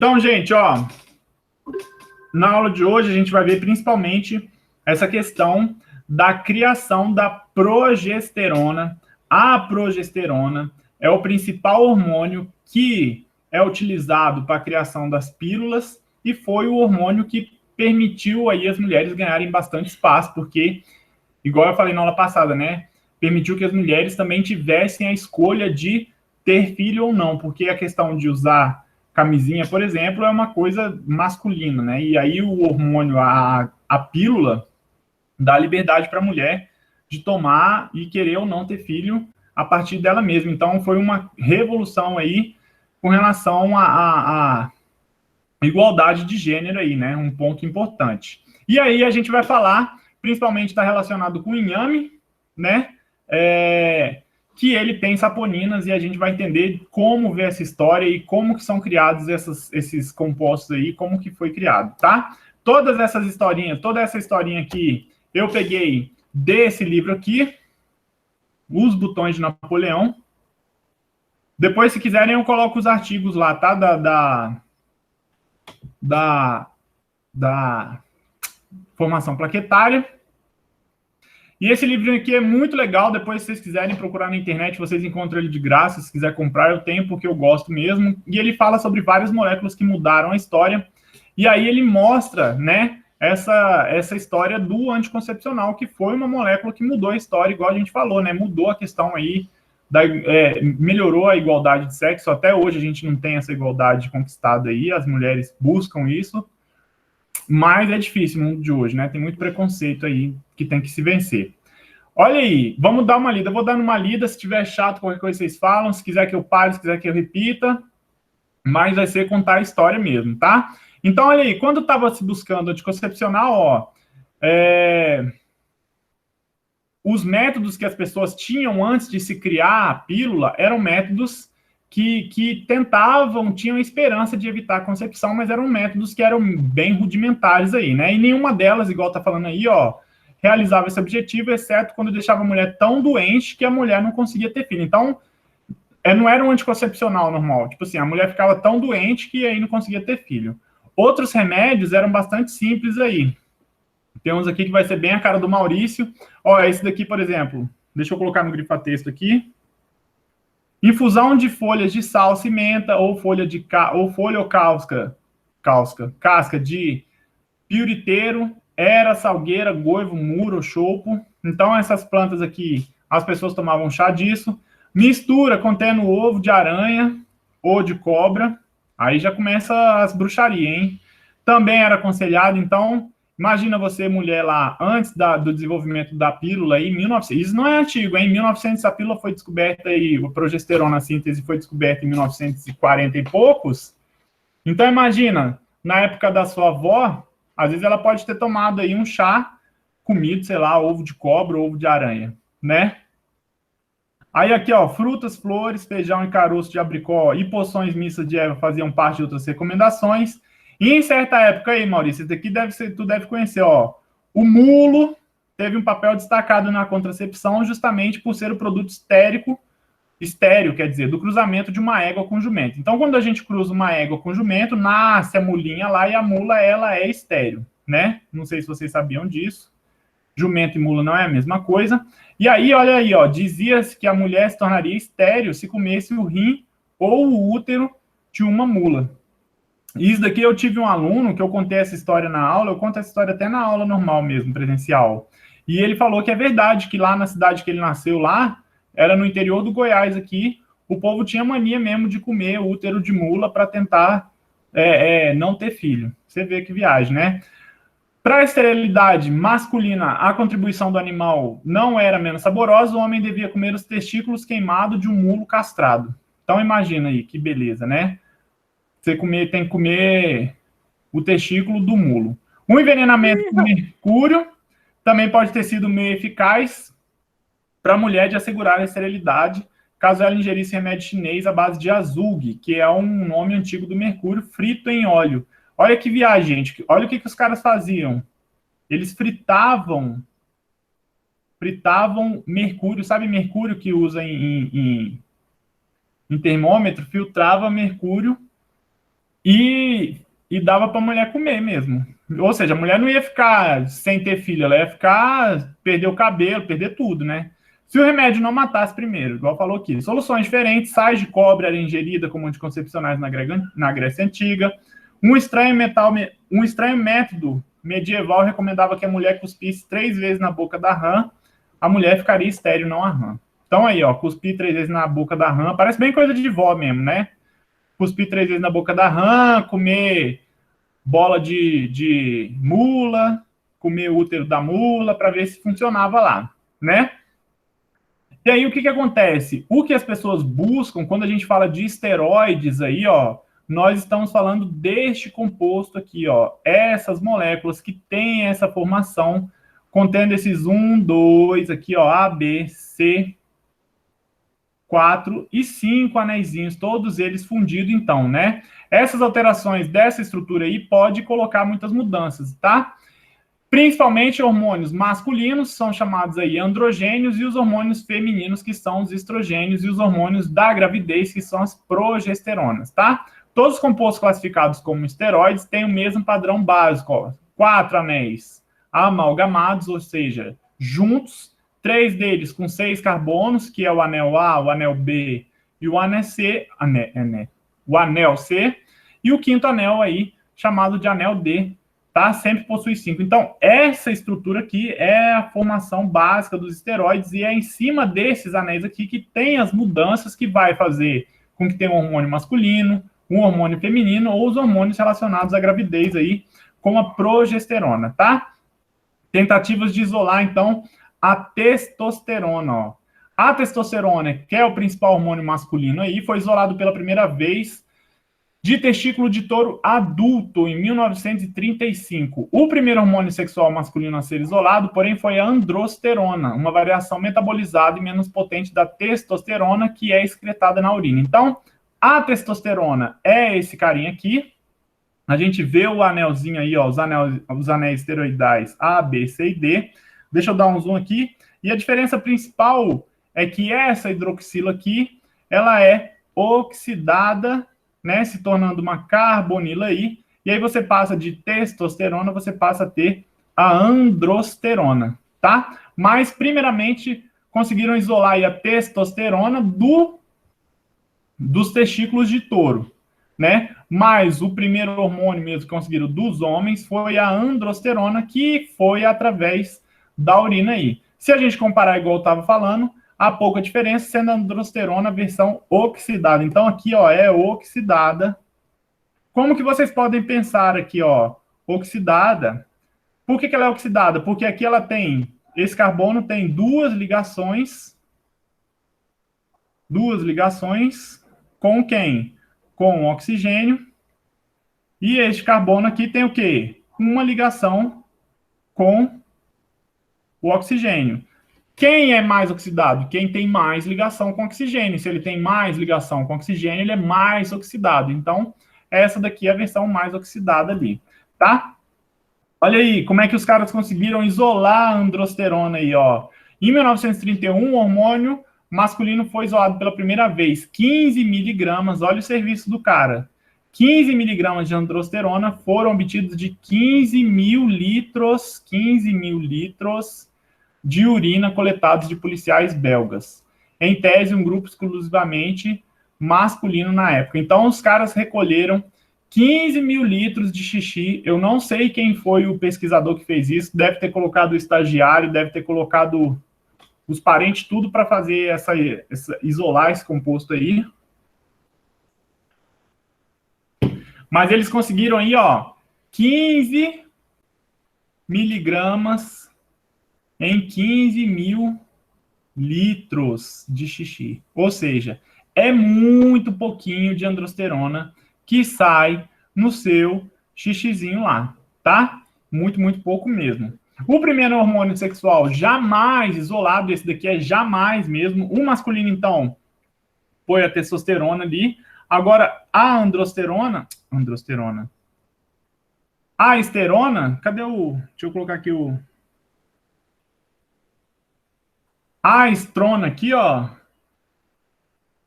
Então, gente, ó, na aula de hoje a gente vai ver principalmente essa questão da criação da progesterona. A progesterona é o principal hormônio que é utilizado para a criação das pílulas e foi o hormônio que permitiu aí as mulheres ganharem bastante espaço, porque, igual eu falei na aula passada, né, permitiu que as mulheres também tivessem a escolha de ter filho ou não, porque a questão de usar camisinha, por exemplo, é uma coisa masculina, né? E aí o hormônio, a pílula, dá liberdade para a mulher de tomar e querer ou não ter filho a partir dela mesma. Então foi uma revolução aí com relação à igualdade de gênero aí, né? Um ponto importante. E aí a gente vai falar, principalmente está relacionado com o inhame, né? Que ele tem saponinas e a gente vai entender como ver essa história e como que são criados esses compostos aí, como que foi criado, tá? Toda essa historinha aqui, eu peguei desse livro aqui, Os Botões de Napoleão. Depois, se quiserem, eu coloco os artigos lá, tá? Da formação plaquetária. E esse livro aqui é muito legal. Depois, se vocês quiserem procurar na internet, vocês encontram ele de graça. Se quiser comprar, eu tenho, porque eu gosto mesmo. E ele fala sobre várias moléculas que mudaram a história. E aí ele mostra, né, essa história do anticoncepcional, que foi uma molécula que mudou a história, igual a gente falou, né? Mudou a questão aí, melhorou a igualdade de sexo. Até hoje a gente não tem essa igualdade conquistada aí. As mulheres buscam isso. Mas é difícil no mundo de hoje, né? Tem muito preconceito aí que tem que se vencer. Olha aí, vamos dar uma lida. Eu vou dando uma lida, se tiver chato, qualquer coisa vocês falam. Se quiser que eu pare, se quiser que eu repita. Mas vai ser contar a história mesmo, tá? Então, olha aí, quando estava se buscando anticoncepcional, ó, os métodos que as pessoas tinham antes de se criar a pílula eram métodos que tentavam, tinham esperança de evitar a concepção, mas eram métodos que eram bem rudimentares aí, né? E nenhuma delas, igual tá falando aí, ó, realizava esse objetivo, exceto quando deixava a mulher tão doente que a mulher não conseguia ter filho. Então, não era um anticoncepcional normal. Tipo assim, a mulher ficava tão doente que aí não conseguia ter filho. Outros remédios eram bastante simples aí. Tem uns aqui que vai ser bem a cara do Maurício. Ó, esse daqui, por exemplo, deixa eu colocar no grifa-texto aqui. Infusão de folhas de salsa e menta ou folha ou casca de piuriteiro, era, salgueira, goivo, muro, chopo. Então, essas plantas aqui, as pessoas tomavam chá disso. Mistura contendo ovo de aranha ou de cobra. Aí já começa as bruxarias, hein? Também era aconselhado, então, imagina você, mulher, lá, antes do desenvolvimento da pílula, aí, em 1900, isso não é antigo, hein? Em 1900 a pílula foi descoberta, aí, a progesterona, a síntese foi descoberta em 1940 e poucos. Então, imagina, na época da sua avó, às vezes ela pode ter tomado aí um chá, comido, sei lá, ovo de cobra, ovo de aranha, né? Aí aqui, ó, frutas, flores, feijão e caroço de abricó e poções mistas de erva faziam parte de outras recomendações. E em certa época aí, Maurício, esse daqui tu deve conhecer, ó. O mulo teve um papel destacado na contracepção justamente por ser o produto estéreo, quer dizer, do cruzamento de uma égua com jumento. Então, quando a gente cruza uma égua com jumento, nasce a mulinha lá e a mula, ela é estéreo, né? Não sei se vocês sabiam disso. Jumento e mula não é a mesma coisa. E aí, olha aí, ó, dizia-se que a mulher se tornaria estéril se comesse o rim ou o útero de uma mula. Isso daqui eu tive um aluno que eu contei essa história na aula, eu conto essa história até na aula normal mesmo, presencial. E ele falou que é verdade, que lá na cidade que ele nasceu lá, era no interior do Goiás aqui, o povo tinha mania mesmo de comer o útero de mula para tentar não ter filho. Você vê que viagem, né? Para a esterilidade masculina, a contribuição do animal não era menos saborosa, o homem devia comer os testículos queimados de um mulo castrado. Então imagina aí, que beleza, né? Você tem que comer o testículo do mulo. O envenenamento com mercúrio também pode ter sido meio eficaz para a mulher de assegurar a esterilidade, caso ela ingerisse remédio chinês à base de azulgue, que é um nome antigo do mercúrio, frito em óleo. Olha que viagem, gente. Olha o que os caras faziam. Eles fritavam mercúrio. Sabe mercúrio que usa em termômetro? Filtrava mercúrio e, e dava para a mulher comer mesmo. Ou seja, a mulher não ia ficar sem ter filho, ela ia ficar, perder o cabelo, perder tudo, né? Se o remédio não matasse primeiro, igual falou aqui, soluções diferentes, sais de cobre era ingerida como anticoncepcionais na Grécia Antiga. Um estranho método medieval recomendava que a mulher cuspisse 3 vezes na boca da rã, a mulher ficaria estéril, não a rã. Então aí, ó, cuspir 3 vezes na boca da rã, parece bem coisa de vó mesmo, né? Cuspir 3 vezes na boca da rã, comer bola de mula, comer o útero da mula, para ver se funcionava lá, né? E aí, o que acontece? O que as pessoas buscam, quando a gente fala de esteroides aí, ó, nós estamos falando deste composto aqui, ó, essas moléculas que têm essa formação, contendo esses 2 aqui, ó, A, B, C, 4 e 5 anéisinhos, todos eles fundidos, então, né? Essas alterações dessa estrutura aí pode colocar muitas mudanças, tá? Principalmente hormônios masculinos, são chamados aí androgênios, e os hormônios femininos, que são os estrogênios, e os hormônios da gravidez, que são as progesteronas, tá? Todos os compostos classificados como esteroides têm o mesmo padrão básico, ó, 4 anéis amalgamados, ou seja, juntos, 3 deles com 6 carbonos, que é o anel A, o anel B e o anel C, o anel C, e o quinto anel aí, chamado de anel D, tá? Sempre possui 5. Então, essa estrutura aqui é a formação básica dos esteroides, e é em cima desses anéis aqui que tem as mudanças que vai fazer com que tenha um hormônio masculino, um hormônio feminino, ou os hormônios relacionados à gravidez aí, como a progesterona, tá? Tentativas de isolar, então, a testosterona, ó. A testosterona, que é o principal hormônio masculino aí, foi isolado pela primeira vez de testículo de touro adulto em 1935. O primeiro hormônio sexual masculino a ser isolado, porém, foi a androsterona, uma variação metabolizada e menos potente da testosterona, que é excretada na urina. Então, a testosterona é esse carinha aqui. A gente vê o anelzinho aí, ó, os anéis esteroidais A, B, C e D. Deixa eu dar um zoom aqui. E a diferença principal é que essa hidroxila aqui, ela é oxidada, né, se tornando uma carbonila aí. E aí você passa de testosterona, você passa a ter a androsterona, tá? Mas, primeiramente, conseguiram isolar aí a testosterona dos testículos de touro, né? Mas o primeiro hormônio mesmo que conseguiram dos homens foi a androsterona, que foi através da urina aí. Se a gente comparar, igual eu estava falando, há pouca diferença, sendo a androsterona versão oxidada. Então, aqui, ó, é oxidada. Como que vocês podem pensar aqui, ó, oxidada? Por que ela é oxidada? Porque aqui ela tem, esse carbono tem duas ligações com quem? Com o oxigênio. E este carbono aqui tem o quê? Uma ligação com o oxigênio. Quem é mais oxidado? Quem tem mais ligação com oxigênio. Se ele tem mais ligação com oxigênio, ele é mais oxidado. Então, essa daqui é a versão mais oxidada ali, tá? Olha aí, como é que os caras conseguiram isolar a androsterona aí, ó. Em 1931, o hormônio masculino foi isolado pela primeira vez, 15 miligramas, olha o serviço do cara. 15 miligramas de androsterona foram obtidos de 15 mil litros de urina coletados de policiais belgas. Em tese, um grupo exclusivamente masculino na época. Então, os caras recolheram 15 mil litros de xixi. Eu não sei quem foi o pesquisador que fez isso. Deve ter colocado o estagiário, deve ter colocado os parentes, tudo para fazer isolar esse composto aí. Mas eles conseguiram aí, ó, 15 miligramas em 15 mil litros de xixi. Ou seja, é muito pouquinho de androsterona que sai no seu xixizinho lá, tá? Muito, muito pouco mesmo. O primeiro hormônio sexual jamais isolado, esse daqui é jamais mesmo. O masculino, então, foi a testosterona ali. Agora, a androsterona. A esterona, cadê o. Deixa eu colocar aqui o. A estrona aqui, ó.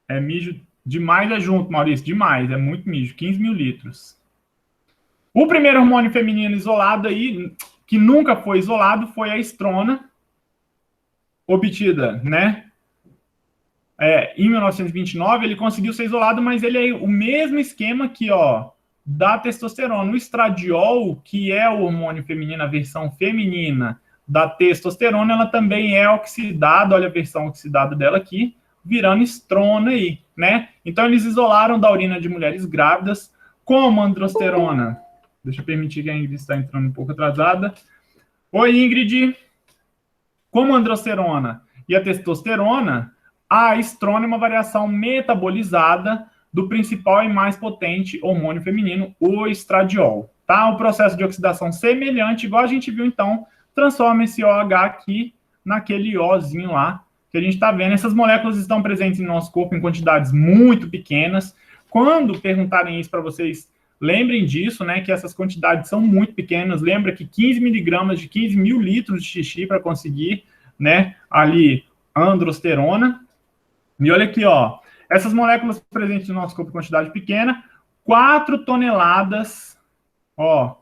É mijo. Demais é junto, Maurício, demais, é muito mijo, 15 mil litros. O primeiro hormônio feminino isolado aí, que nunca foi isolado, foi a estrona, obtida, né? Em 1929, ele conseguiu ser isolado, mas ele é o mesmo esquema que, ó, da testosterona. O estradiol, que é o hormônio feminino, a versão feminina da testosterona, ela também é oxidada, olha a versão oxidada dela aqui, virando estrona aí, né? Então, eles isolaram da urina de mulheres grávidas como androsterona. Deixa eu permitir que a Ingrid está entrando um pouco atrasada. Oi, Ingrid. Como a androsterona e a testosterona, a estrona é uma variação metabolizada do principal e mais potente hormônio feminino, o estradiol. Tá? O processo de oxidação semelhante, igual a gente viu, então, transforma esse OH aqui naquele Ozinho lá que a gente está vendo. Essas moléculas estão presentes no nosso corpo em quantidades muito pequenas. Quando perguntarem isso para vocês, lembrem disso, né, que essas quantidades são muito pequenas. Lembra que 15 miligramas de 15 mil litros de xixi para conseguir, né, ali, androsterona. E olha aqui, ó, essas moléculas presentes no nosso corpo em quantidade pequena, 4 toneladas, ó,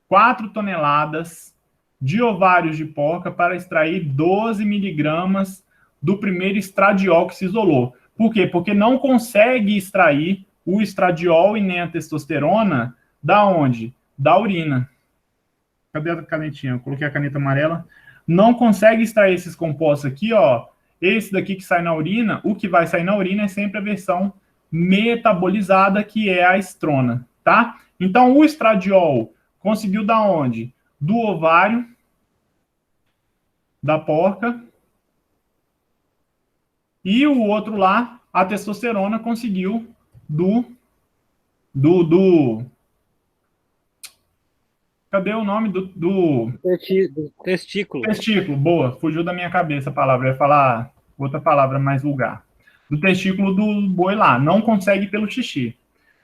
4 toneladas de ovários de porca para extrair 12 miligramas do primeiro estradiol que se isolou. Por quê? Porque não consegue extrair o estradiol e nem a testosterona da onde? Da urina. Cadê a canetinha? Eu coloquei a caneta amarela. Não consegue extrair esses compostos aqui, ó. Esse daqui que sai na urina, o que vai sair na urina é sempre a versão metabolizada, que é a estrona, tá? Então, o estradiol conseguiu da onde? Do ovário da porca. E o outro lá, a testosterona, conseguiu do cadê o nome do testículo. testículo? Boa, fugiu da minha cabeça a palavra. Eu ia falar outra palavra mais vulgar. Do testículo do boi lá. Não consegue pelo xixi,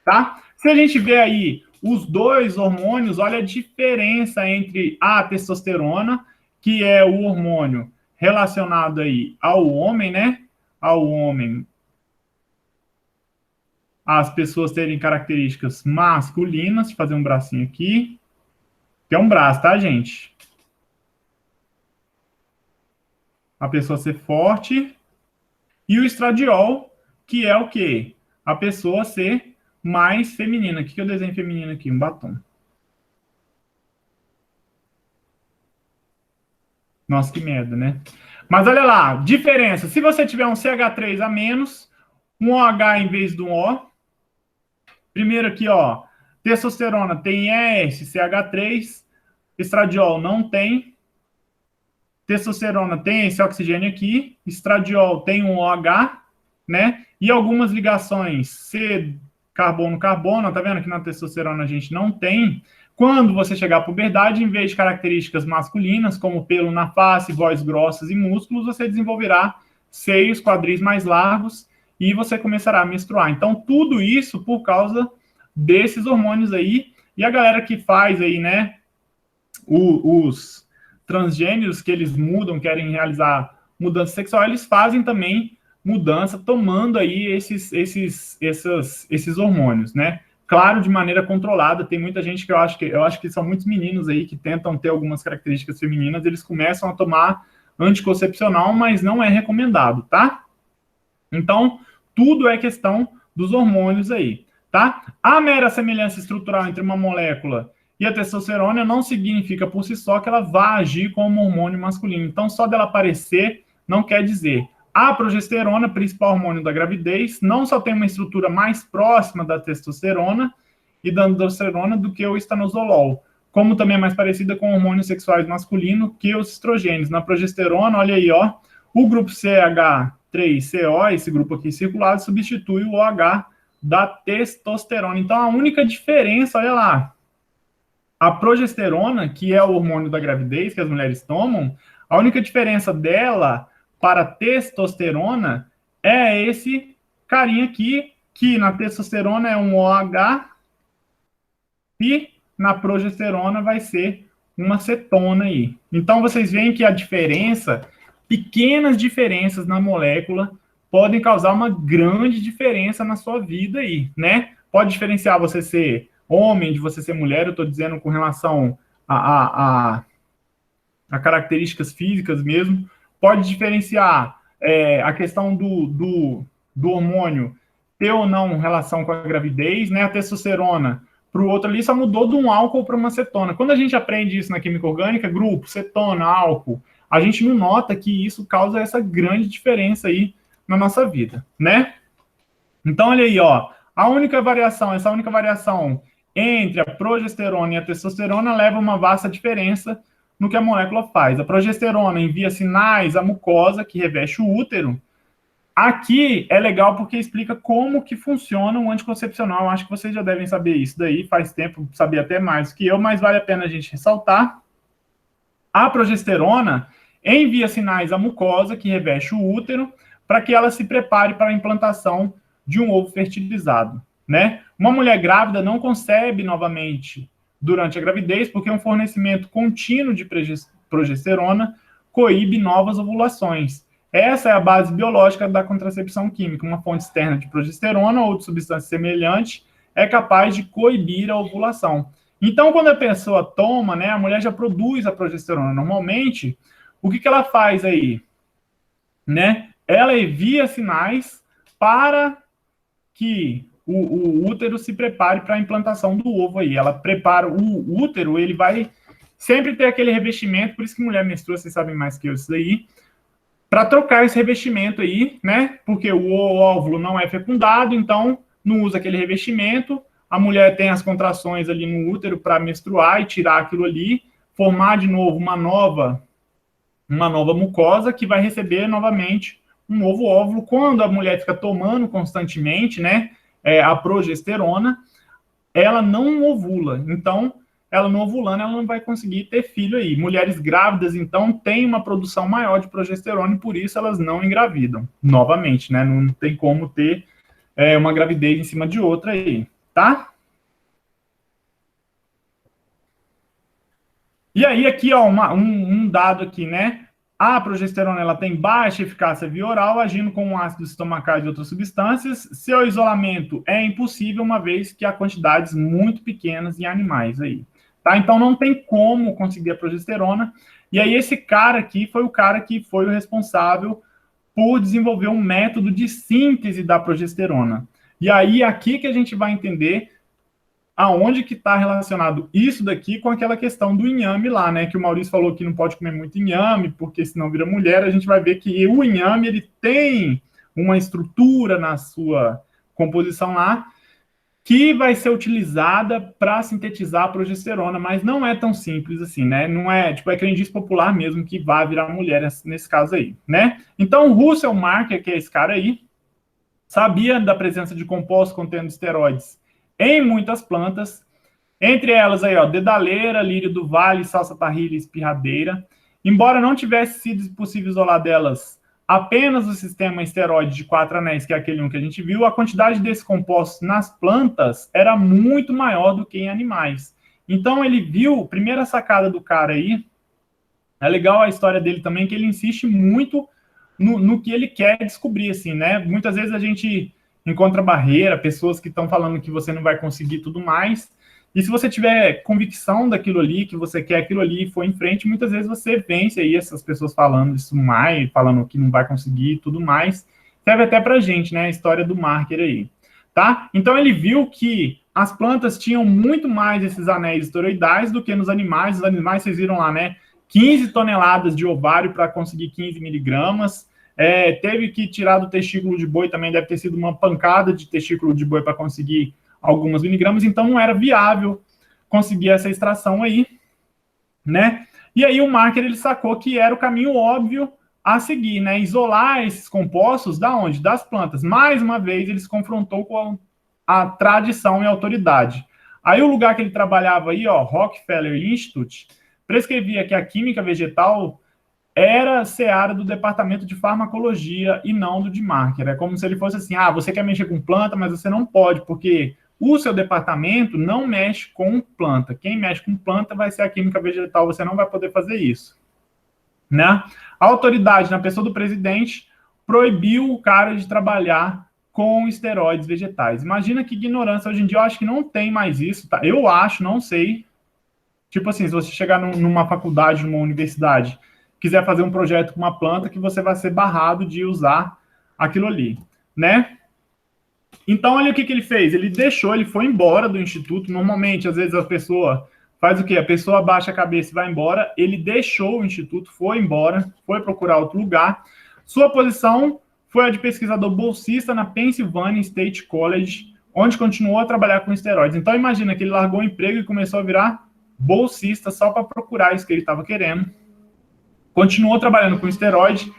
tá? Se a gente vê aí os dois hormônios, olha a diferença entre a testosterona, que é o hormônio relacionado aí ao homem, né? Ao homem, as pessoas terem características masculinas. Deixa eu fazer um bracinho aqui. Que é um braço, tá, gente? A pessoa ser forte. E o estradiol, que é o quê? A pessoa ser mais feminina. O que eu desenho feminino aqui? Um batom. Nossa, que merda, né? Mas olha lá, diferença. Se você tiver um CH3 a menos, um OH em vez do O. Primeiro aqui, ó. Testosterona tem ES, CH3. Estradiol não tem. Testosterona tem esse oxigênio aqui. Estradiol tem um OH, né? E algumas ligações C, carbono-carbono. Tá vendo que na testosterona a gente não tem. Quando você chegar à puberdade, em vez de características masculinas, como pelo na face, voz grossas e músculos, você desenvolverá seios, quadris mais largos e você começará a menstruar. Então, tudo isso por causa desses hormônios aí. E a galera que faz aí, né, os transgêneros, que eles mudam, querem realizar mudança sexual, eles fazem também mudança tomando aí esses hormônios, né? Claro, de maneira controlada. Tem muita gente que eu acho que são muitos meninos aí que tentam ter algumas características femininas, eles começam a tomar anticoncepcional, mas não é recomendado, tá? Então, tudo é questão dos hormônios aí, tá? A mera semelhança estrutural entre uma molécula e a testosterona não significa por si só que ela vá agir como um hormônio masculino. Então, só dela aparecer não quer dizer. A progesterona, principal hormônio da gravidez, não só tem uma estrutura mais próxima da testosterona e da androsterona do que o estanozolol, como também é mais parecida com hormônios sexuais masculinos que os estrogênios. Na progesterona, olha aí, ó, o grupo CH3CO, esse grupo aqui circulado, substitui o OH da testosterona. Então, a única diferença, olha lá, a progesterona, que é o hormônio da gravidez que as mulheres tomam, a única diferença dela para a testosterona é esse carinha aqui, que na testosterona é um OH e na progesterona vai ser uma cetona aí. Então, vocês veem que a diferença, pequenas diferenças na molécula, podem causar uma grande diferença na sua vida aí, né? Pode diferenciar você ser homem de você ser mulher, eu estou dizendo com relação a características físicas mesmo, pode diferenciar a questão do hormônio ter ou não relação com a gravidez, né? A testosterona para o outro ali só mudou de um álcool para uma cetona. Quando a gente aprende isso na química orgânica, grupo, cetona, álcool, a gente não nota que isso causa essa grande diferença aí na nossa vida, né? Então, olha aí, ó, essa única variação entre a progesterona e a testosterona leva a uma vasta diferença no que a molécula faz. A progesterona envia sinais à mucosa que reveste o útero. Aqui é legal porque explica como que funciona um anticoncepcional. Acho que vocês já devem saber isso daí, faz tempo, sabia até mais que eu, mas vale a pena a gente ressaltar. A progesterona envia sinais à mucosa que reveste o útero para que ela se prepare para a implantação de um ovo fertilizado, né? Uma mulher grávida não concebe novamente durante a gravidez porque um fornecimento contínuo de progesterona coíbe novas ovulações. Essa é a base biológica da contracepção química. Uma fonte externa de progesterona ou de substância semelhante é capaz de coibir a ovulação. Então, quando a pessoa toma, né, a mulher já produz a progesterona normalmente, o que ela faz aí? Né? Ela envia sinais para que o útero se prepare para a implantação do ovo aí. Ela prepara o útero, ele vai sempre ter aquele revestimento, por isso que mulher menstrua, vocês sabem mais que eu isso daí, para trocar esse revestimento aí, né? Porque o óvulo não é fecundado, então não usa aquele revestimento. A mulher tem as contrações ali no útero para menstruar e tirar aquilo ali, formar de novo uma nova mucosa que vai receber novamente um novo óvulo. Quando a mulher fica tomando constantemente, né, a progesterona, ela não ovula. Então, ela não ovulando, ela não vai conseguir ter filho aí. Mulheres grávidas, então, têm uma produção maior de progesterona e por isso elas não engravidam. Novamente, né? Não tem como ter uma gravidez em cima de outra aí, tá? E aí, aqui, ó, um dado aqui, né? A progesterona ela tem baixa eficácia via oral, agindo com ácidos estomacais e outras substâncias. Seu isolamento é impossível, uma vez que há quantidades muito pequenas em animais aí. Tá? Então, não tem como conseguir a progesterona. E aí, esse cara aqui foi o cara que foi o responsável por desenvolver um método de síntese da progesterona. E aí, aqui que a gente vai entender aonde que está relacionado isso daqui com aquela questão do inhame lá, né? Que o Maurício falou que não pode comer muito inhame, porque senão vira mulher. A gente vai ver que o inhame, ele tem uma estrutura na sua composição lá, que vai ser utilizada para sintetizar a progesterona, mas não é tão simples assim, né? Não é, tipo, é crendice popular mesmo que vai virar mulher nesse caso aí, né? Então, o Russell Marker, que é esse cara aí, sabia da presença de compostos contendo esteroides em muitas plantas, entre elas aí, ó, dedaleira, lírio do vale, salsa parrilha e espirradeira. Embora não tivesse sido possível isolar delas apenas o sistema esteroide de 4 anéis, que é aquele um que a gente viu, a quantidade desses compostos nas plantas era muito maior do que em animais. Então ele viu, primeira sacada do cara aí, é legal a história dele também, que ele insiste muito no que ele quer descobrir, assim, né? Muitas vezes a gente encontra barreira, pessoas que estão falando que você não vai conseguir tudo mais, e se você tiver convicção daquilo ali, que você quer aquilo ali e for em frente, muitas vezes você vence aí essas pessoas falando isso mais, falando que não vai conseguir e tudo mais. Serve até pra gente, né? A história do Marker aí, tá? Então ele viu que as plantas tinham muito mais esses anéis esteroidais do que nos animais. Os animais, vocês viram lá, né? 15 toneladas de ovário para conseguir 15 miligramas. Teve que tirar do testículo de boi também, deve ter sido uma pancada de testículo de boi para conseguir algumas miligramas, então não era viável conseguir essa extração aí, né? E aí o Marker, ele sacou que era o caminho óbvio a seguir, né? Isolar esses compostos da onde? Das plantas. Mais uma vez, ele se confrontou com a tradição e a autoridade. Aí o lugar que ele trabalhava aí, ó, Rockefeller Institute, prescrevia que a química vegetal era seara do departamento de farmacologia e não do de Marker. É como se ele fosse assim, você quer mexer com planta, mas você não pode, porque o seu departamento não mexe com planta. Quem mexe com planta vai ser a química vegetal, você não vai poder fazer isso, né? A autoridade, na pessoa do presidente, proibiu o cara de trabalhar com esteroides vegetais. Imagina que ignorância. Hoje em dia eu acho que não tem mais isso, tá? Eu acho, não sei. Tipo assim, se você chegar numa faculdade, numa universidade, quiser fazer um projeto com uma planta, que você vai ser barrado de usar aquilo ali, né? Então, olha o que ele fez. Ele foi embora do instituto. Normalmente, às vezes, a pessoa faz o quê? A pessoa abaixa a cabeça e vai embora. Ele deixou o instituto, foi embora, foi procurar outro lugar. Sua posição foi a de pesquisador bolsista na Pennsylvania State College, onde continuou a trabalhar com esteroides. Então, imagina que ele largou o emprego e começou a virar bolsista só para procurar isso que ele estava querendo. Continuou trabalhando com esteroide,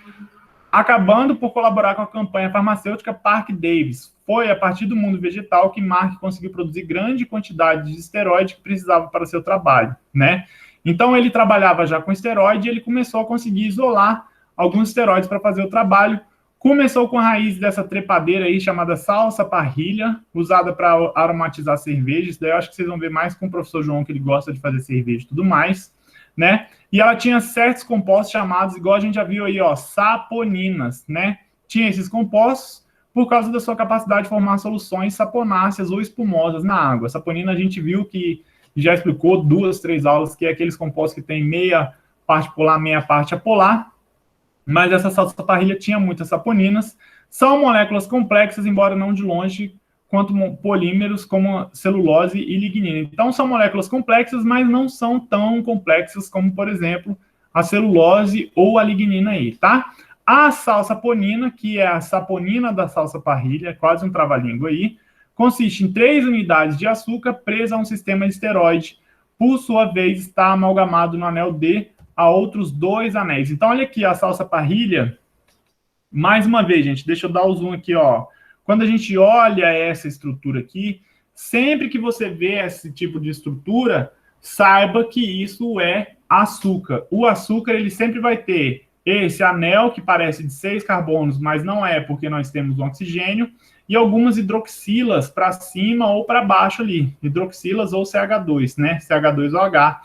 acabando por colaborar com a campanha farmacêutica Park Davis. Foi a partir do mundo vegetal que Mark conseguiu produzir grande quantidade de esteroide que precisava para o seu trabalho, né? Então, ele trabalhava já com esteroide e ele começou a conseguir isolar alguns esteroides para fazer o trabalho. Começou com a raiz dessa trepadeira aí, chamada salsa parrilha, usada para aromatizar cervejas. Daí eu acho que vocês vão ver mais com o professor João, que ele gosta de fazer cerveja e tudo mais, né? E ela tinha certos compostos chamados, igual a gente já viu aí, ó, saponinas, né? Tinha esses compostos por causa da sua capacidade de formar soluções saponáceas ou espumosas na água. Saponina a gente viu que já explicou 2, 3 aulas, que é aqueles compostos que tem meia parte polar, meia parte apolar. Mas essa salsa parrilha tinha muitas saponinas. São moléculas complexas, embora não de longe, quanto polímeros como celulose e lignina. Então, são moléculas complexas, mas não são tão complexas como, por exemplo, a celulose ou a lignina aí, tá? A salsaponina, que é a saponina da salsa parrilha, quase um trava-língua aí, consiste em 3 unidades de açúcar presa a um sistema de esteroide. Por sua vez, está amalgamado no anel D a outros 2 anéis. Então, olha aqui a salsa parrilha. Mais uma vez, gente, deixa eu dar o zoom aqui, ó. Quando a gente olha essa estrutura aqui, sempre que você vê esse tipo de estrutura, saiba que isso é açúcar. O açúcar, ele sempre vai ter esse anel que parece de 6 carbonos, mas não é, porque nós temos um oxigênio, e algumas hidroxilas para cima ou para baixo ali. Hidroxilas ou CH2, né? CH2OH.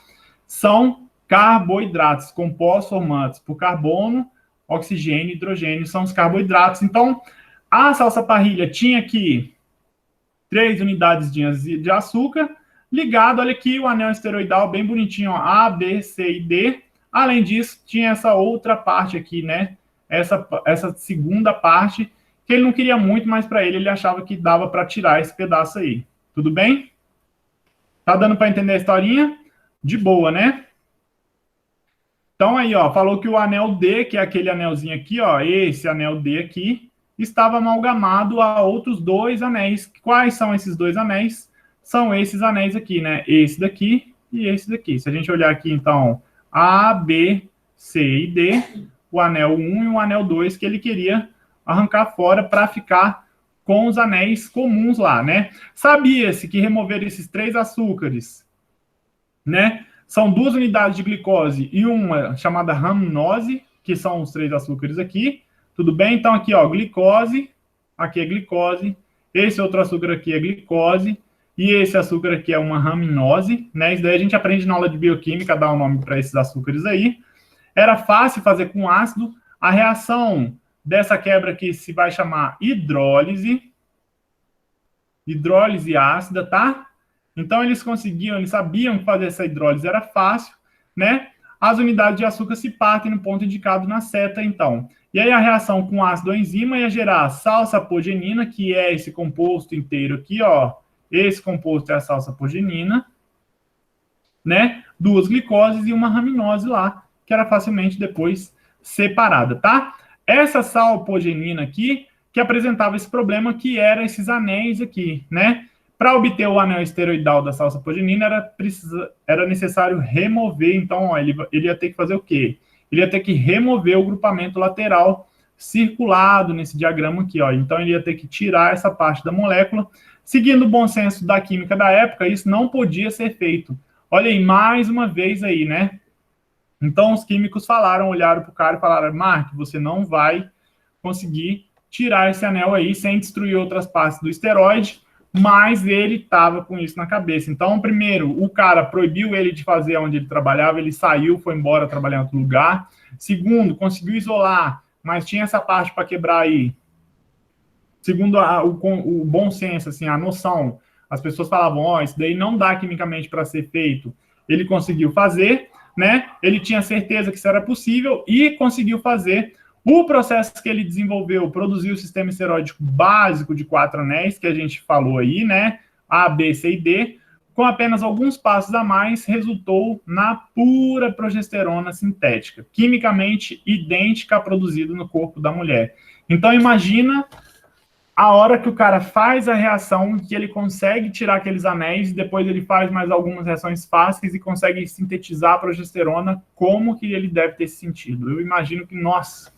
São carboidratos, compostos formados por carbono, oxigênio e hidrogênio, são os carboidratos. Então, a salsa parrilha tinha aqui 3 unidades de açúcar, ligado, olha aqui, o anel esteroidal bem bonitinho, ó, A, B, C e D. Além disso, tinha essa outra parte aqui, né? Essa segunda parte, que ele não queria muito, mas para ele achava que dava para tirar esse pedaço aí. Tudo bem? Tá dando para entender a historinha? De boa, né? Então aí, ó, falou que o anel D, que é aquele anelzinho aqui, ó, esse anel D aqui, estava amalgamado a outros 2 anéis. Quais são esses 2 anéis? São esses anéis aqui, né? Esse daqui e esse daqui. Se a gente olhar aqui, então, A, B, C e D, o anel 1 e o anel 2 que ele queria arrancar fora para ficar com os anéis comuns lá, né? Sabia-se que remover esses 3 açúcares, né? São 2 unidades de glicose e uma chamada raminose, que são os 3 açúcares aqui. Tudo bem? Então, aqui, ó, glicose, aqui é glicose, esse outro açúcar aqui é glicose, e esse açúcar aqui é uma raminose, né? Isso daí a gente aprende na aula de bioquímica, dar um nome para esses açúcares aí. Era fácil fazer com ácido. A reação dessa quebra aqui se vai chamar hidrólise ácida, tá? Então, eles sabiam que fazer essa hidrólise era fácil, né? As unidades de açúcar se partem no ponto indicado na seta, então. E aí, a reação com ácido ou enzima ia gerar salsapogenina, que é esse composto inteiro aqui, ó. Esse composto é a salsapogenina, né? 2 glicoses e uma raminose lá, que era facilmente depois separada, tá? Essa salsapogenina aqui, que apresentava esse problema, que era esses anéis aqui, né? Para obter o anel esteroidal da salsapogenina, era necessário remover, então, ó, ele ia ter que fazer o quê? Ele ia ter que remover o grupamento lateral circulado nesse diagrama aqui, ó. Então, ele ia ter que tirar essa parte da molécula. Seguindo o bom senso da química da época, isso não podia ser feito. Olha aí, mais uma vez aí, né? Então, os químicos olharam para o cara e falaram, Mark, você não vai conseguir tirar esse anel aí sem destruir outras partes do esteroide, mas ele estava com isso na cabeça. Então, primeiro, o cara proibiu ele de fazer onde ele trabalhava, ele saiu, foi embora trabalhar em outro lugar. Segundo, conseguiu isolar mas tinha essa parte para quebrar aí. Segundo o bom senso, assim, a noção, as pessoas falavam, ó, isso daí não dá quimicamente para ser feito. Ele conseguiu fazer, né? Ele tinha certeza que isso era possível e conseguiu fazer. O processo que ele desenvolveu, produziu o sistema esteroídico básico de 4 anéis, que a gente falou aí, né? A, B, C e D, com apenas alguns passos a mais, resultou na pura progesterona sintética, quimicamente idêntica à produzida no corpo da mulher. Então, imagina a hora que o cara faz a reação, que ele consegue tirar aqueles anéis, depois ele faz mais algumas reações fáceis e consegue sintetizar a progesterona, como que ele deve ter se sentido. Eu imagino que, nossa,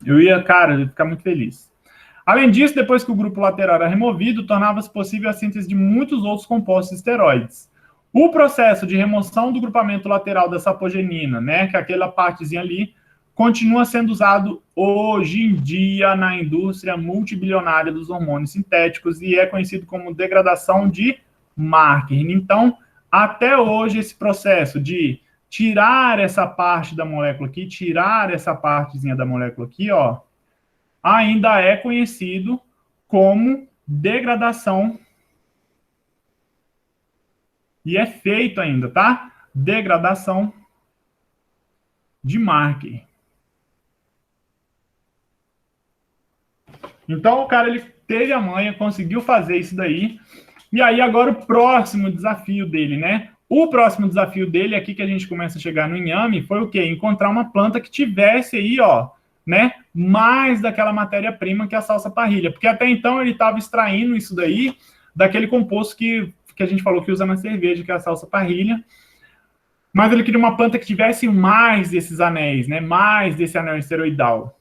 eu ia ficar muito feliz. Além disso, depois que o grupo lateral era removido, tornava-se possível a síntese de muitos outros compostos esteroides. O processo de remoção do grupamento lateral da sapogenina, né, que é aquela partezinha ali, continua sendo usado hoje em dia na indústria multibilionária dos hormônios sintéticos e é conhecido como degradação de Markern. Então, até hoje, esse processo de tirar essa parte da molécula aqui, tirar essa partezinha da molécula aqui, ó, ainda é conhecido como degradação e é feito ainda, tá? Degradação de Markern. Então, o cara, ele teve a manha, conseguiu fazer isso daí. E aí, agora, o próximo desafio dele, né? O próximo desafio dele, aqui que a gente começa a chegar no inhame, foi o quê? Encontrar uma planta que tivesse aí, ó, né? Mais daquela matéria-prima que é a salsa parrilha. Porque até então ele estava extraindo isso daí daquele composto que a gente falou que usa na cerveja, que é a salsa parrilha. Mas ele queria uma planta que tivesse mais desses anéis, né? Mais desse anel esteroidal,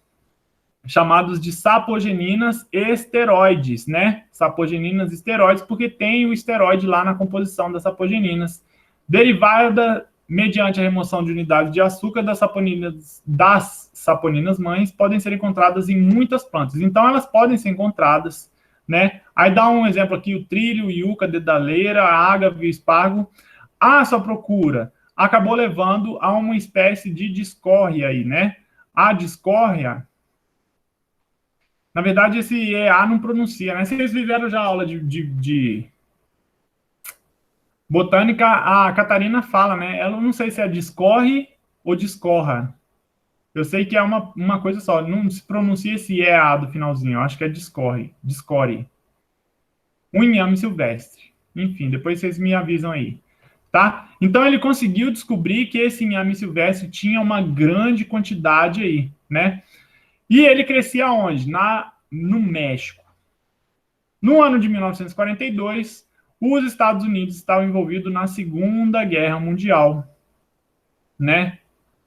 chamados de sapogeninas esteroides, né? Sapogeninas esteroides, porque tem o esteroide lá na composição das sapogeninas, derivada mediante a remoção de unidades de açúcar das saponinas mães, podem ser encontradas em muitas plantas. Então, elas podem ser encontradas, né? Aí dá um exemplo aqui, o trilho, yuca, dedaleira, ágave, espargo. A sua procura acabou levando a uma espécie de discórdia aí, né? A discórdia, na verdade, esse EA não pronuncia, né? Vocês fizeram já aula de botânica, a Catarina fala, né? Ela não sei se é discorre ou discorra. Eu sei que é uma coisa só. Não se pronuncia esse EA do finalzinho. Eu acho que é discorre. Discorre. Um inhame silvestre. Enfim, depois vocês me avisam aí. Tá? Então, ele conseguiu descobrir que esse inhame silvestre tinha uma grande quantidade aí, né? E ele crescia onde? No México. No ano de 1942, os Estados Unidos estavam envolvidos na Segunda Guerra Mundial, né?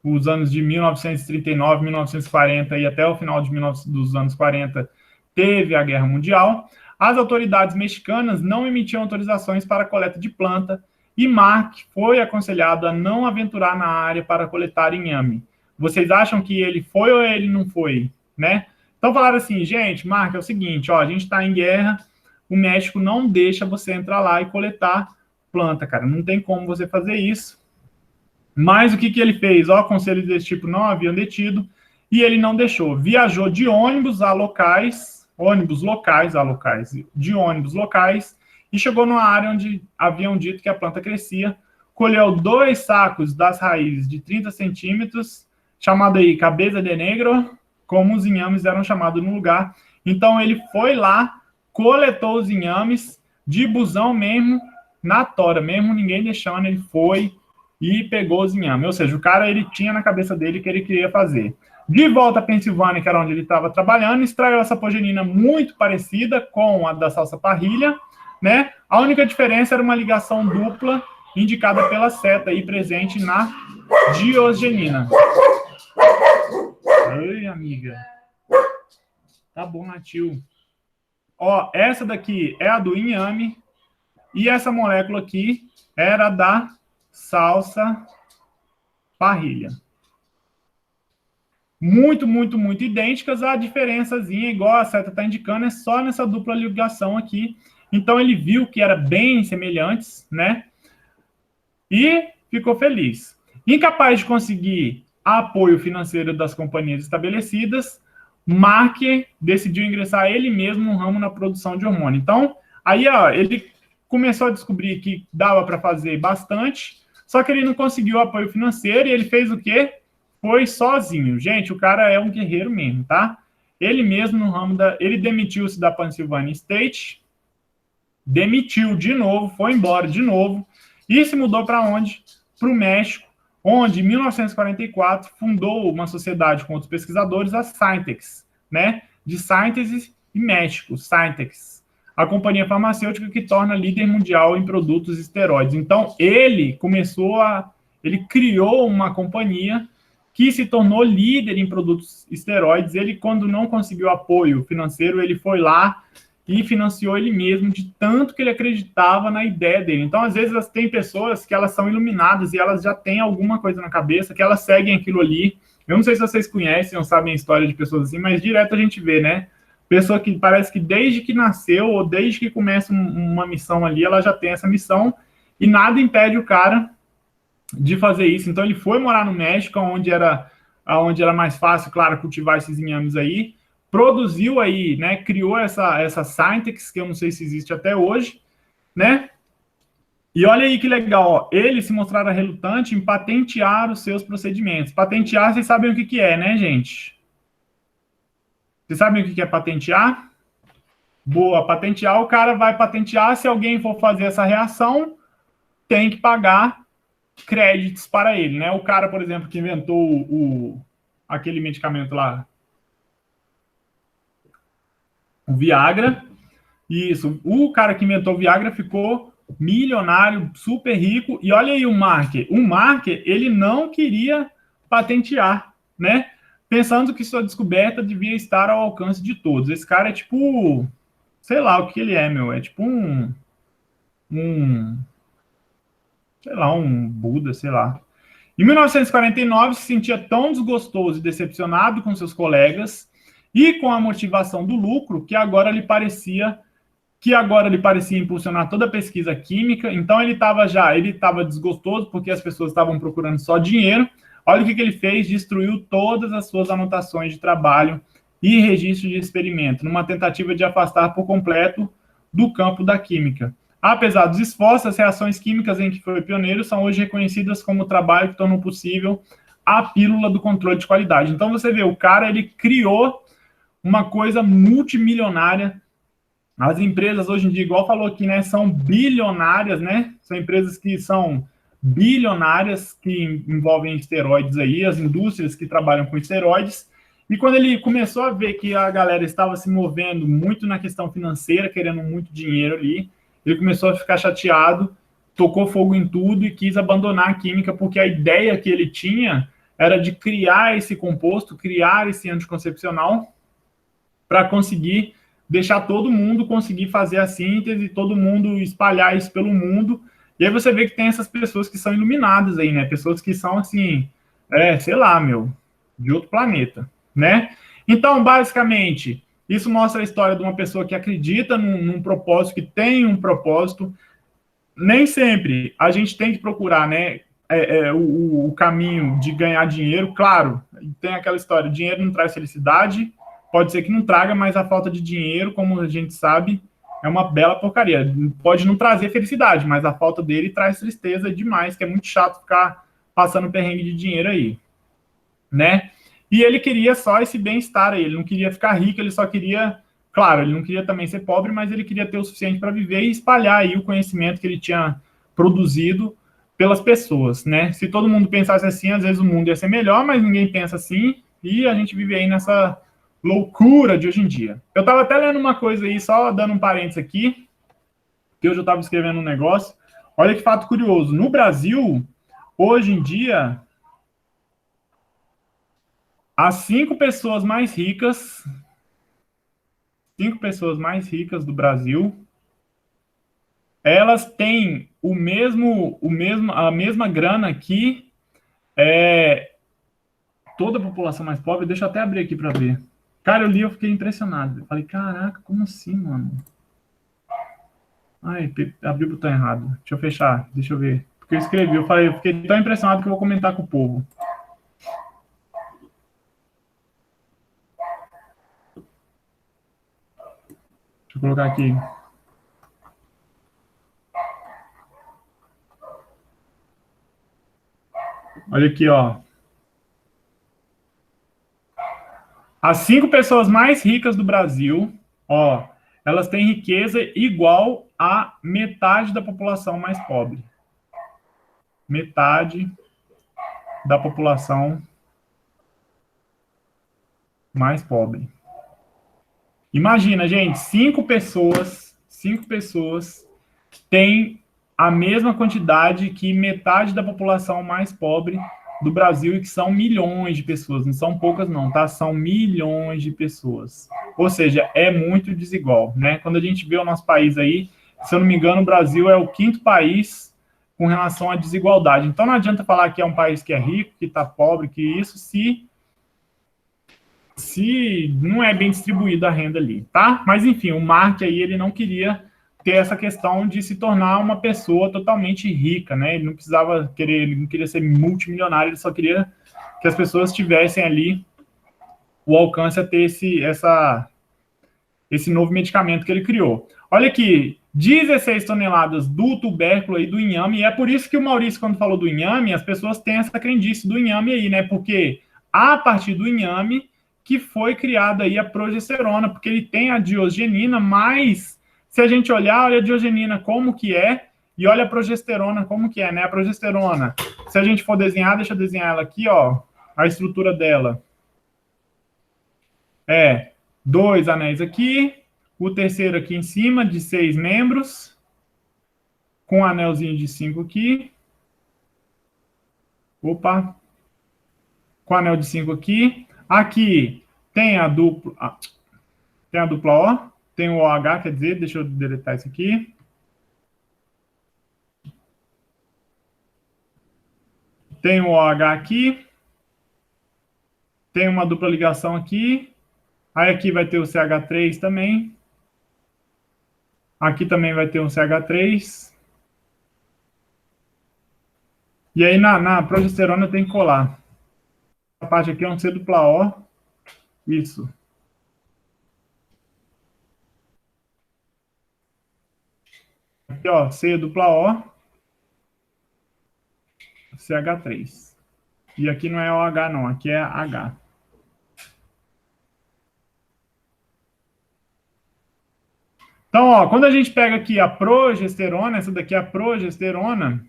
Os anos de 1939, 1940 e até o final dos anos 40 teve a Guerra Mundial. As autoridades mexicanas não emitiam autorizações para a coleta de planta e Mark foi aconselhado a não aventurar na área para coletar inhame. Vocês acham que ele foi ou ele não foi, né? Então falaram assim, gente, Mark, é o seguinte, ó, a gente está em guerra, o México não deixa você entrar lá e coletar planta, cara, não tem como você fazer isso. Mas o que ele fez? Ó, conselhos desse tipo não haviam detido e ele não deixou. Viajou de ônibus a locais, de ônibus locais, e chegou numa área onde haviam dito que a planta crescia, colheu 2 sacos das raízes de 30 centímetros, chamado aí cabeça de negro, como os inhames eram chamados no lugar. Então, ele foi lá, coletou os inhames, de busão mesmo, na tora, mesmo ninguém deixando, ele foi e pegou os inhames. Ou seja, o cara, ele tinha na cabeça dele que ele queria fazer. De volta a Pensilvânia, que era onde ele estava trabalhando, extraiu essa sapogenina muito parecida com a da salsa parrilha, né? A única diferença era uma ligação dupla indicada pela seta aí presente na diosgenina. Oi, amiga. Tá bom, Natil. Ó, essa daqui é a do inhame e essa molécula aqui era da salsa parrilha. Muito, muito, muito idênticas. A diferençazinha, igual a seta está indicando, é só nessa dupla ligação aqui. Então, ele viu que era bem semelhantes, né? E ficou feliz. Incapaz de conseguir apoio financeiro das companhias estabelecidas, Mark decidiu ingressar ele mesmo no ramo na produção de hormônio. Então, aí ó, ele começou a descobrir que dava para fazer bastante, só que ele não conseguiu apoio financeiro e ele fez o quê? Foi sozinho. Gente, o cara é um guerreiro mesmo, tá? Ele mesmo no ramo da... Ele demitiu-se da Pennsylvania State, demitiu de novo, foi embora de novo, e se mudou para onde? Para o México, onde, em 1944, fundou uma sociedade com outros pesquisadores, a Syntex, né? De síntese e México, Syntex, a companhia farmacêutica que torna líder mundial em produtos esteroides. Então, ele criou uma companhia que se tornou líder em produtos esteroides. Ele, quando não conseguiu apoio financeiro, ele foi lá e financiou ele mesmo, de tanto que ele acreditava na ideia dele. Então, às vezes, tem pessoas que elas são iluminadas e elas já têm alguma coisa na cabeça, que elas seguem aquilo ali. Eu não sei se vocês conhecem ou sabem a história de pessoas assim, mas direto a gente vê, né? Pessoa que parece que desde que nasceu ou desde que começa uma missão ali, ela já tem essa missão e nada impede o cara de fazer isso. Então, ele foi morar no México, onde era mais fácil, claro, cultivar esses inhames aí, produziu aí, né, criou essa Syntex, que eu não sei se existe até hoje, né, e olha aí que legal, ó, ele se mostrara relutante em patentear os seus procedimentos. Patentear, vocês sabem o que é, né, gente? Vocês sabem o que é patentear? Boa, patentear, o cara vai patentear, se alguém for fazer essa reação, tem que pagar créditos para ele, né? O cara, por exemplo, que inventou aquele medicamento lá, o Viagra, isso, o cara que inventou o Viagra ficou milionário, super rico, e olha aí o Mark, ele não queria patentear, né? Pensando que sua descoberta devia estar ao alcance de todos. Esse cara é tipo, sei lá o que ele é, meu, é tipo sei lá, um Buda, sei lá. Em 1949, se sentia tão desgostoso e decepcionado com seus colegas e com a motivação do lucro que agora lhe parecia impulsionar toda a pesquisa química. Então ele estava desgostoso porque as pessoas estavam procurando só dinheiro. Olha o que ele fez: destruiu todas as suas anotações de trabalho e registro de experimento, numa tentativa de afastar por completo do campo da química. Apesar dos esforços, as reações químicas em que foi pioneiro são hoje reconhecidas como o trabalho que tornou possível a pílula do controle de qualidade. Então você vê, o cara, ele criou uma coisa multimilionária. As empresas hoje em dia, igual falou aqui, né, são bilionárias, né? São empresas que são bilionárias, que envolvem esteroides aí, as indústrias que trabalham com esteroides. E quando ele começou a ver que a galera estava se movendo muito na questão financeira, querendo muito dinheiro ali, ele começou a ficar chateado, tocou fogo em tudo e quis abandonar a química, porque a ideia que ele tinha era de criar esse composto, criar esse anticoncepcional para conseguir deixar todo mundo conseguir fazer a síntese, todo mundo espalhar isso pelo mundo. E aí você vê que tem essas pessoas que são iluminadas aí, né? Pessoas que são assim, sei lá, meu, de outro planeta, né? Então, basicamente, isso mostra a história de uma pessoa que acredita num propósito, que tem um propósito. Nem sempre a gente tem que procurar, né, o caminho de ganhar dinheiro. Claro, tem aquela história, dinheiro não traz felicidade, pode ser que não traga, mas a falta de dinheiro, como a gente sabe, é uma bela porcaria. Pode não trazer felicidade, mas a falta dele traz tristeza demais, que é muito chato ficar passando perrengue de dinheiro aí, né? E ele queria só esse bem-estar aí, ele não queria ficar rico, ele só queria, claro, ele não queria também ser pobre, mas ele queria ter o suficiente para viver e espalhar aí o conhecimento que ele tinha produzido pelas pessoas, né? Se todo mundo pensasse assim, às vezes o mundo ia ser melhor, mas ninguém pensa assim, e a gente vive aí nessa loucura de hoje em dia. Eu estava até lendo uma coisa aí, só dando um parênteses aqui, que hoje eu estava escrevendo um negócio. Olha que fato curioso, no Brasil, hoje em dia, as 5 pessoas mais ricas do Brasil, elas têm a mesma grana que toda a população mais pobre. Deixa eu até abrir aqui para ver. Cara, eu li, eu fiquei impressionado. Eu falei, caraca, como assim, mano? Ai, abri o botão errado. Deixa eu fechar, deixa eu ver. Porque eu escrevi, eu fiquei tão impressionado que eu vou comentar com o povo. eu colocar aqui. Olha aqui, ó. As 5 pessoas mais ricas do Brasil, ó, elas têm riqueza igual a metade da população mais pobre. Metade da população mais pobre. Imagina, gente, 5 pessoas têm a mesma quantidade que metade da população mais pobre do Brasil, e que são milhões de pessoas, não são poucas não, tá? São milhões de pessoas. Ou seja, é muito desigual, né? Quando a gente vê o nosso país aí, se eu não me engano, o Brasil é o 5º país com relação à desigualdade. Então não adianta falar que é um país que é rico, que está pobre, que isso, se não é bem distribuída a renda ali, tá? Mas enfim, o Mark aí, ele não queria ter essa questão de se tornar uma pessoa totalmente rica, né? Ele não precisava querer, ele não queria ser multimilionário, ele só queria que as pessoas tivessem ali o alcance a ter esse novo medicamento que ele criou. Olha aqui, 16 toneladas do tubérculo aí, do inhame, e é por isso que o Maurício, quando falou do inhame, as pessoas têm essa crendice do inhame aí, né? Porque a partir do inhame que foi criada aí a progesterona, porque ele tem a diosgenina, mas se a gente olhar, olha a diosgenina como que é, e olha a progesterona como que é, né? A progesterona, se a gente for desenhar, deixa eu desenhar ela aqui, ó, a estrutura dela. É 2 anéis aqui, o terceiro aqui em cima, de 6 membros, com um anelzinho de 5 aqui. Opa! Com anel de 5 aqui. Aqui tem a dupla O, tem o OH, quer dizer, deixa eu deletar isso aqui. Tem o OH aqui. Tem uma dupla ligação aqui. Aí aqui vai ter o CH3 também. Aqui também vai ter um CH3. E aí na progesterona tem que colar. A parte aqui é um C dupla O. Isso. Aqui, ó, C dupla O. CH3. E aqui não é OH, não. Aqui é H. Então, ó, quando a gente pega aqui a progesterona, essa daqui é a progesterona,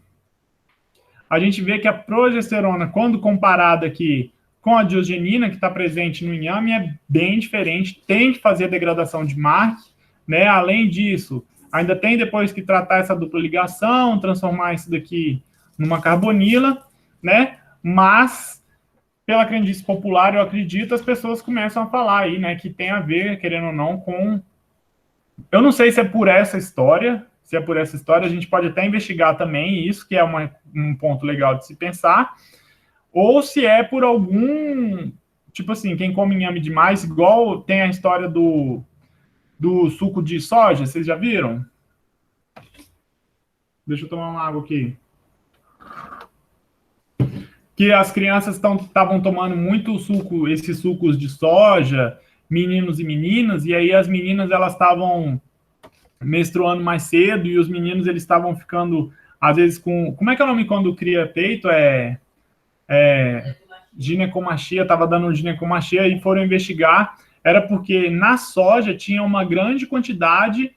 a gente vê que a progesterona, quando comparada aqui com a diosgenina, que está presente no inhame, é bem diferente, tem que fazer a degradação de Mark, né? Além disso, ainda tem depois que tratar essa dupla ligação, transformar isso daqui numa carbonila, né? Mas, pela crendice popular, eu acredito, as pessoas começam a falar aí, né, que tem a ver, querendo ou não, com... Eu não sei se é por essa história, se é por essa história, a gente pode até investigar também isso, que é um ponto legal de se pensar, ou se é por algum, tipo assim, quem come inhame demais, igual tem a história do suco de soja, vocês já viram? Deixa eu tomar uma água aqui. Que as crianças estavam tomando muito suco, esses sucos de soja, meninos e meninas, e aí as meninas, elas estavam menstruando mais cedo, e os meninos, eles estavam ficando, às vezes, com... Como é que é o nome quando cria peito? Ginecomastia, estava dando ginecomastia, e foram investigar, era porque na soja tinha uma grande quantidade,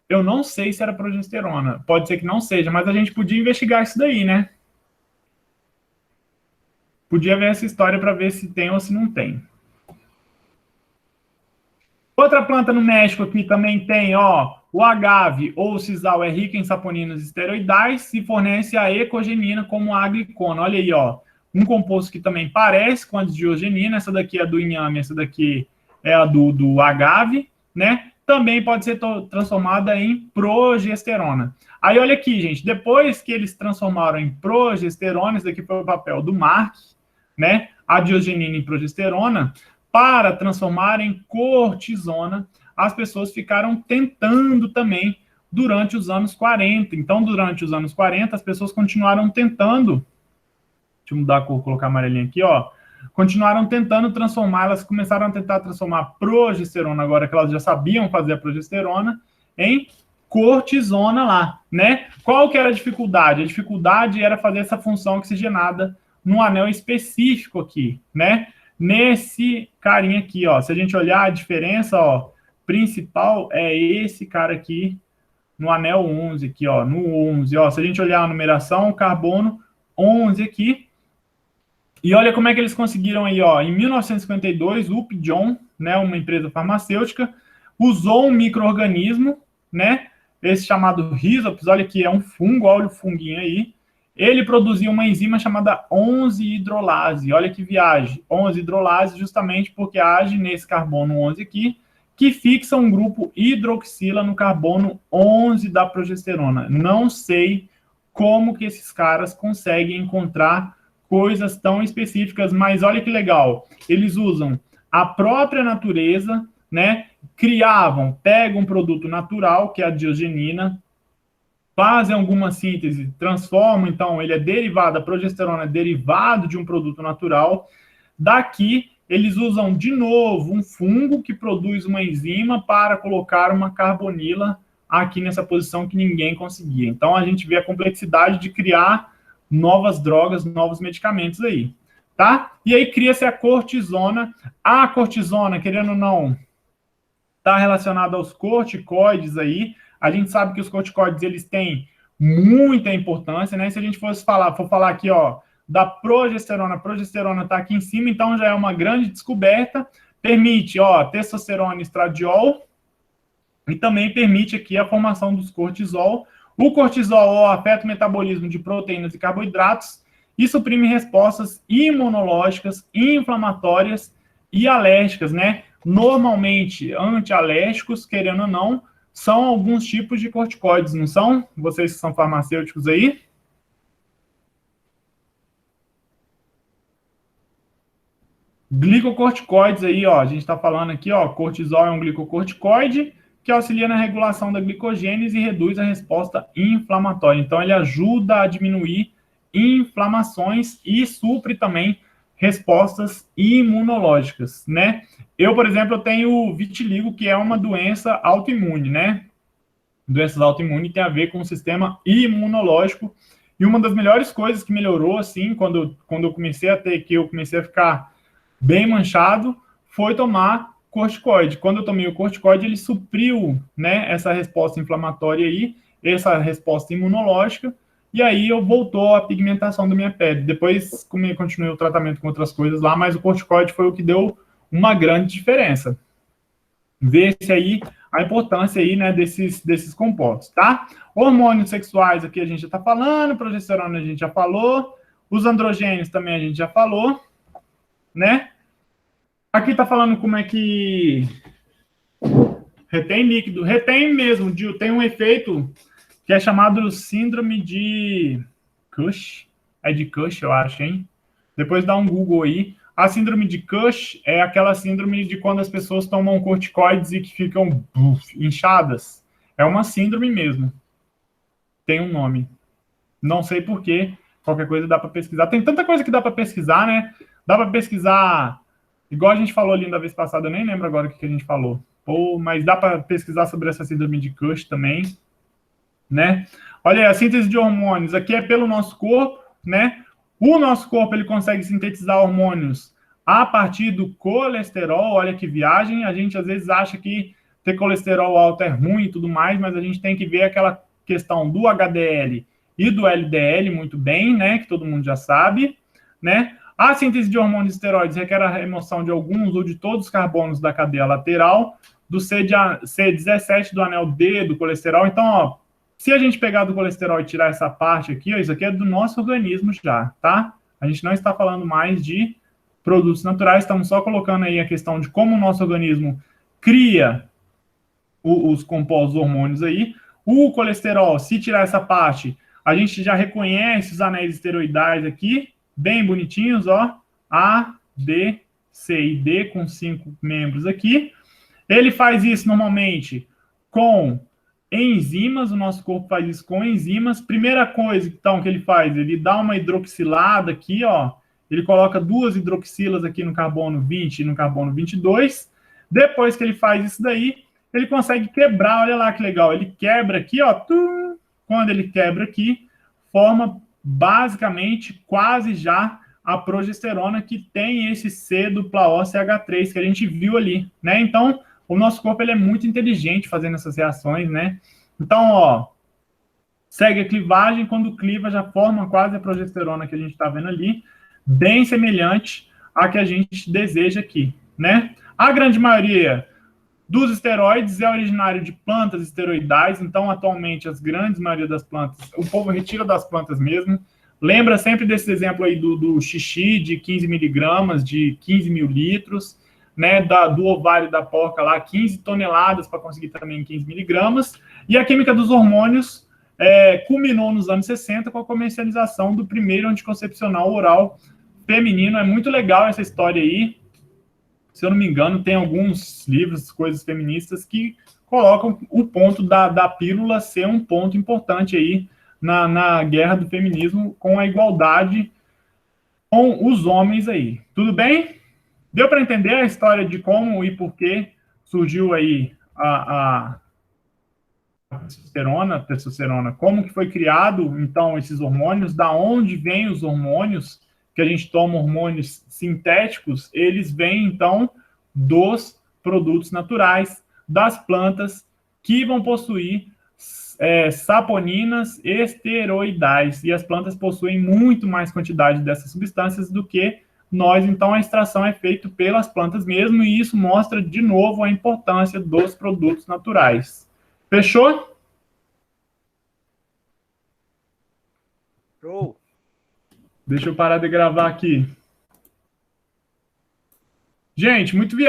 eu não sei se era progesterona, pode ser que não seja, mas a gente podia investigar isso daí, né? Podia ver essa história para ver se tem ou se não tem. Outra planta no México aqui também tem, ó, o agave ou sisal é rico em saponinas esteroidais e fornece a ecogenina como a glicona. Olha aí, ó, um composto que também parece com a diosgenina, essa daqui é do inhame, essa daqui é a do agave, né? Também pode ser transformada em progesterona. Aí, olha aqui, gente, depois que eles transformaram em progesterona, esse daqui foi o papel do Mark, né? A diosgenina em progesterona, para transformar em cortisona, as pessoas ficaram tentando também durante os anos 40. Então, durante os anos 40, as pessoas continuaram tentando, deixa eu mudar a cor, colocar amarelinho aqui, ó, continuaram tentando transformá-las, começaram a tentar transformar a progesterona, agora que elas já sabiam fazer a progesterona, em cortisona lá, né? Qual que era a dificuldade? A dificuldade era fazer essa função oxigenada no anel específico aqui, né? Nesse carinha aqui, ó. Se a gente olhar a diferença, ó, principal é esse cara aqui no anel 11 aqui, ó, no 11, ó. Se a gente olhar a numeração, o carbono 11 aqui. E olha como é que eles conseguiram aí, ó. Em 1952, o Upjohn, né, uma empresa farmacêutica, usou um micro-organismo, né, esse chamado Rhizops, olha que é um fungo, olha o funguinho aí. Ele produziu uma enzima chamada 11-hidrolase, olha que viagem. 11-hidrolase justamente porque age nesse carbono 11 aqui, que fixa um grupo hidroxila no carbono 11 da progesterona. Não sei como que esses caras conseguem encontrar coisas tão específicas, mas olha que legal. Eles usam a própria natureza, né? Pegam um produto natural, que é a diogenina, fazem alguma síntese, transformam, então, ele é derivado, a progesterona é derivado de um produto natural. Daqui, eles usam de novo um fungo que produz uma enzima para colocar uma carbonila aqui nessa posição que ninguém conseguia. Então, a gente vê a complexidade de criar novas drogas, novos medicamentos aí, tá? E aí cria-se a cortisona. A cortisona, querendo ou não, está relacionada aos corticoides aí. A gente sabe que os corticoides, eles têm muita importância, né? Se a gente for falar aqui, ó, da progesterona, a progesterona está aqui em cima, então já é uma grande descoberta. Permite, ó, testosterona e estradiol, e também permite aqui a formação dos cortisol. O cortisol ó, afeta o metabolismo de proteínas e carboidratos e suprime respostas imunológicas, inflamatórias e alérgicas, né? Normalmente, antialérgicos, querendo ou não, são alguns tipos de corticoides, não são? Vocês que são farmacêuticos aí? Glicocorticoides aí, ó, a gente está falando aqui, ó, cortisol é um glicocorticoide que auxilia na regulação da glicogênese e reduz a resposta inflamatória. Então, ele ajuda a diminuir inflamações e supre também respostas imunológicas, né? Eu, por exemplo, eu tenho vitiligo, que é uma doença autoimune, né? Doenças autoimunes tem a ver com o sistema imunológico. E uma das melhores coisas que melhorou, assim, quando eu comecei a ficar bem manchado, foi tomar corticoide. Quando eu tomei o corticoide, ele supriu, né, essa resposta inflamatória aí, essa resposta imunológica, e aí voltou a pigmentação da minha pele. Depois continuei o tratamento com outras coisas lá, mas o corticoide foi o que deu uma grande diferença. Vê-se aí a importância aí, né, desses compostos, tá? Hormônios sexuais aqui a gente já está falando, progesterona a gente já falou, os androgênios também a gente já falou, né? Aqui tá falando como é que retém líquido. Retém mesmo, tem um efeito que é chamado síndrome de Cush. É de Cush, eu acho, hein? Depois dá um Google aí. A síndrome de Cush é aquela síndrome de quando as pessoas tomam corticoides e que ficam inchadas. É uma síndrome mesmo. Tem um nome. Não sei porquê. Qualquer coisa dá para pesquisar. Tem tanta coisa que dá para pesquisar, né? Dá para pesquisar, igual a gente falou ali da vez passada, eu nem lembro agora o que a gente falou. Pô, mas dá para pesquisar sobre essa síndrome de Cush também, né? Olha aí, a síntese de hormônios aqui é pelo nosso corpo, né? O nosso corpo, ele consegue sintetizar hormônios a partir do colesterol. Olha que viagem. A gente às vezes acha que ter colesterol alto é ruim e tudo mais, mas a gente tem que ver aquela questão do HDL e do LDL muito bem, né? Que todo mundo já sabe, né? A síntese de hormônios esteroides requer a remoção de alguns ou de todos os carbonos da cadeia lateral, do C17 do anel D do colesterol. Então, ó, se a gente pegar do colesterol e tirar essa parte aqui, ó, isso aqui é do nosso organismo já, tá? A gente não está falando mais de produtos naturais, estamos só colocando aí a questão de como o nosso organismo cria os compostos hormônios aí. O colesterol, se tirar essa parte, a gente já reconhece os anéis esteroidais aqui, bem bonitinhos, ó, A, B, C e D, com 5 membros aqui. Ele faz isso normalmente com enzimas, o nosso corpo faz isso com enzimas. Primeira coisa, então, que ele faz, ele dá uma hidroxilada aqui, ó, ele coloca 2 hidroxilas aqui no carbono 20 e no carbono 22. Depois que ele faz isso daí, ele consegue quebrar, olha lá que legal, ele quebra aqui, ó, quando ele quebra aqui, forma basicamente quase já a progesterona, que tem esse C dupla O CH3 que a gente viu ali, né? Então, o nosso corpo ele é muito inteligente fazendo essas reações, né? Então, ó, segue a clivagem, quando cliva já forma quase a progesterona que a gente está vendo ali, bem semelhante à que a gente deseja aqui, né? A grande maioria dos esteroides é originário de plantas esteroidais, então atualmente as grandes maioria das plantas, o povo retira das plantas mesmo. Lembra sempre desse exemplo aí do xixi de 15 miligramas, de 15 mil litros, né, do ovário da porca lá, 15 toneladas para conseguir também 15 miligramas. E a química dos hormônios culminou nos anos 60 com a comercialização do primeiro anticoncepcional oral feminino. É muito legal essa história aí. Se eu não me engano, tem alguns livros, coisas feministas, que colocam o ponto da pílula ser um ponto importante aí na guerra do feminismo, com a igualdade com os homens aí. Tudo bem? Deu para entender a história de como e por que surgiu aí a testosterona, como que foi criado, então, esses hormônios, da onde vêm os hormônios, que a gente toma hormônios sintéticos, eles vêm, então, dos produtos naturais, das plantas, que vão possuir saponinas esteroidais, e as plantas possuem muito mais quantidade dessas substâncias do que nós, então a extração é feita pelas plantas mesmo, e isso mostra, de novo, a importância dos produtos naturais. Fechou? Show. Deixa eu parar de gravar aqui. Gente, muito viagem.